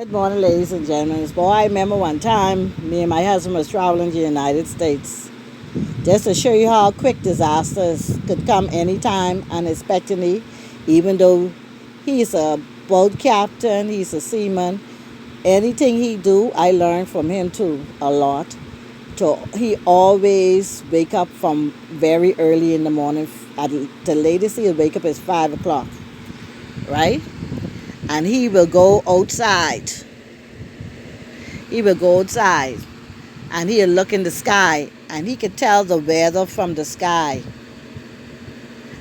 Good morning, ladies and gentlemen. Boy, I remember one time me and my husband was traveling to the United States. Just to show you how quick disasters could come anytime unexpectedly, even though he's a boat captain, he's a seaman. Anything he do, I learned from him too a lot. So he always wake up from very early in the morning. At the latest he'll wake up is 5 o'clock, right? And he will go outside. He will go outside and he'll look in the sky and he could tell the weather from the sky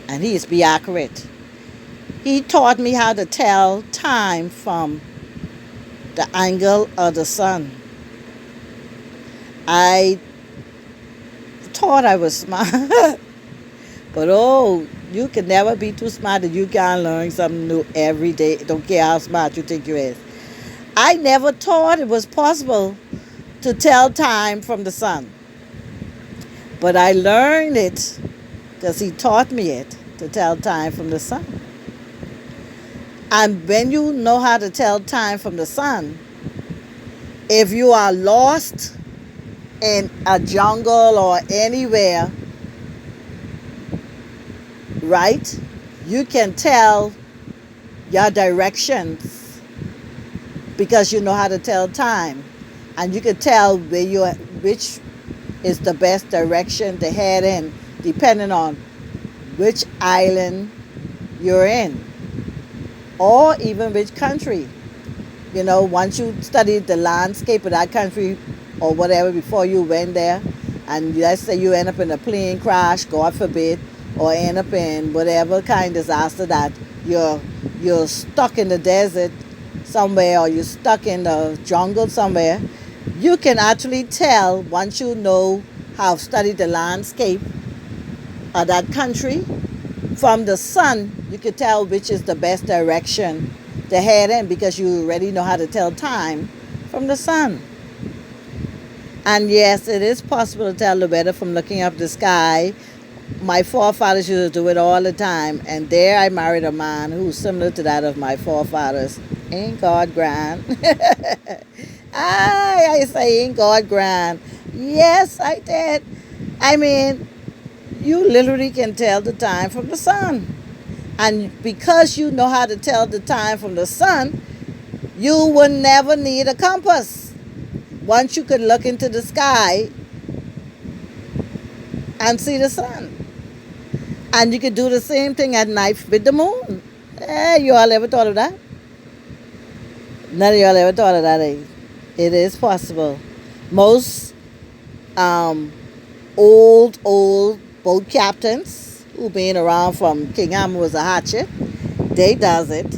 and he's be accurate. He taught me how to tell time from the angle of the sun. I thought I was smart, but oh, you can never be too smart that you can't learn something new every day. Don't care how smart you think you is. I never thought it was possible to tell time from the sun. But I learned it because he taught me it to tell time from the sun. And when you know how to tell time from the sun, if you are lost in a jungle or anywhere, right, you can tell your directions because you know how to tell time. And you can tell which is the best direction to head in, depending on which island you're in, or even which country. You know, once you studied the landscape of that country or whatever before you went there, and let's say you end up in a plane crash, God forbid, or end up in whatever kind of disaster that you're stuck in the desert somewhere or you're stuck in the jungle somewhere, you can actually tell once you know how to study the landscape of that country from the sun. You can tell which is the best direction to head in because you already know how to tell time from the sun. And yes, it is possible to tell the weather from looking up the sky. My forefathers used to do it all the time, and there I married a man who's similar to that of my forefathers. Ain't God grand? I say, ain't God grand? Yes, I did. I mean, you literally can tell the time from the sun. And because you know how to tell the time from the sun, you will never need a compass. Once you could look into the sky and see the sun. And you could do the same thing at night with the moon. You all ever thought of that? None of y'all ever thought of that, eh? It is possible. Most old boat captains who been around from King Ham was a hatchet, they does it.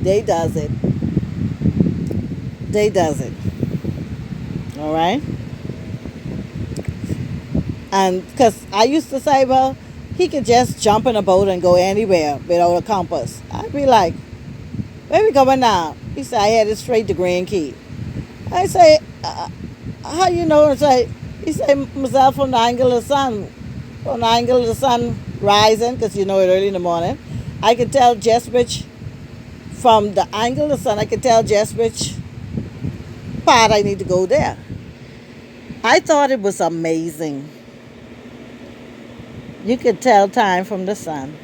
They does it. They does it. All right? And because I used to say, well, he could just jump in a boat and go anywhere without a compass. I'd be like, where we going now? He said, I headed straight to Grand Key. I say, how you know? He said, myself from the angle of the sun. From the angle of the sun rising, because you know it early in the morning. I could tell just which, from the angle of the sun, I could tell just which part I need to go there. I thought it was amazing. You could tell time from the sun.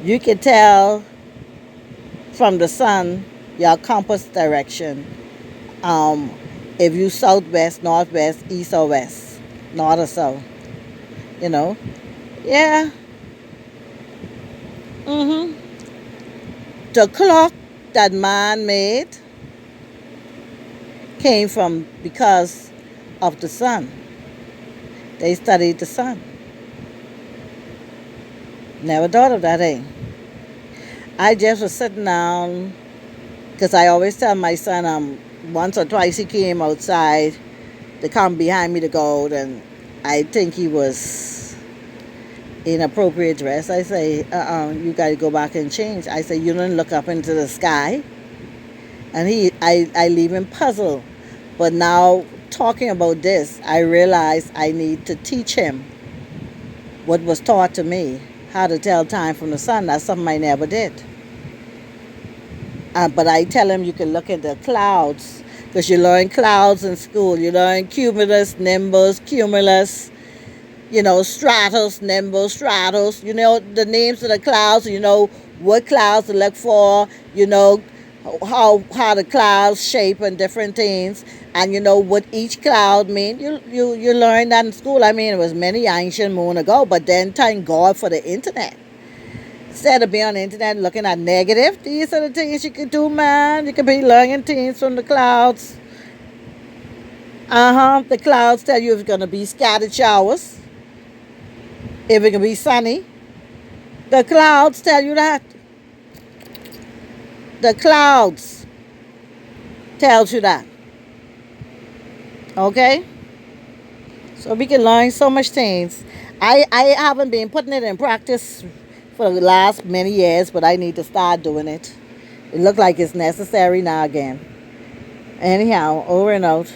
You could tell from the sun your compass direction. If you southwest, northwest, east or west, north or south, you know. Yeah. Mhm. The clock that man made came from because of the sun. They studied the sun. Never thought of that, eh? I just was sitting down because I always tell my son once or twice he came outside to come behind me to go out, and I think he was inappropriate dress. I say, you got to go back and change. I say, you don't look up into the sky. And I leave him puzzled. But now talking about this, I realize I need to teach him what was taught to me, how to tell time from the sun. That's something I never did. But I tell them you can look at the clouds because you learn clouds in school. You learn cumulus, nimbus, cumulus, stratus, nimbus, stratus. You know the names of the clouds. You know what clouds to look for. You know how the clouds shape and different things, and you know what each cloud mean. You learn that in school. I mean, it was many ancient moon ago, but then thank God for the internet. Instead of being on the internet looking at negative, these are the things you can do, man. You can be learning things from the clouds. The clouds tell you if it's gonna be scattered showers, if it can be sunny. The clouds tell you that. The clouds tells you that. Okay? So we can learn so much things. I haven't been putting it in practice for the last many years, but I need to start doing it. It looks like it's necessary now again. Anyhow, over and out.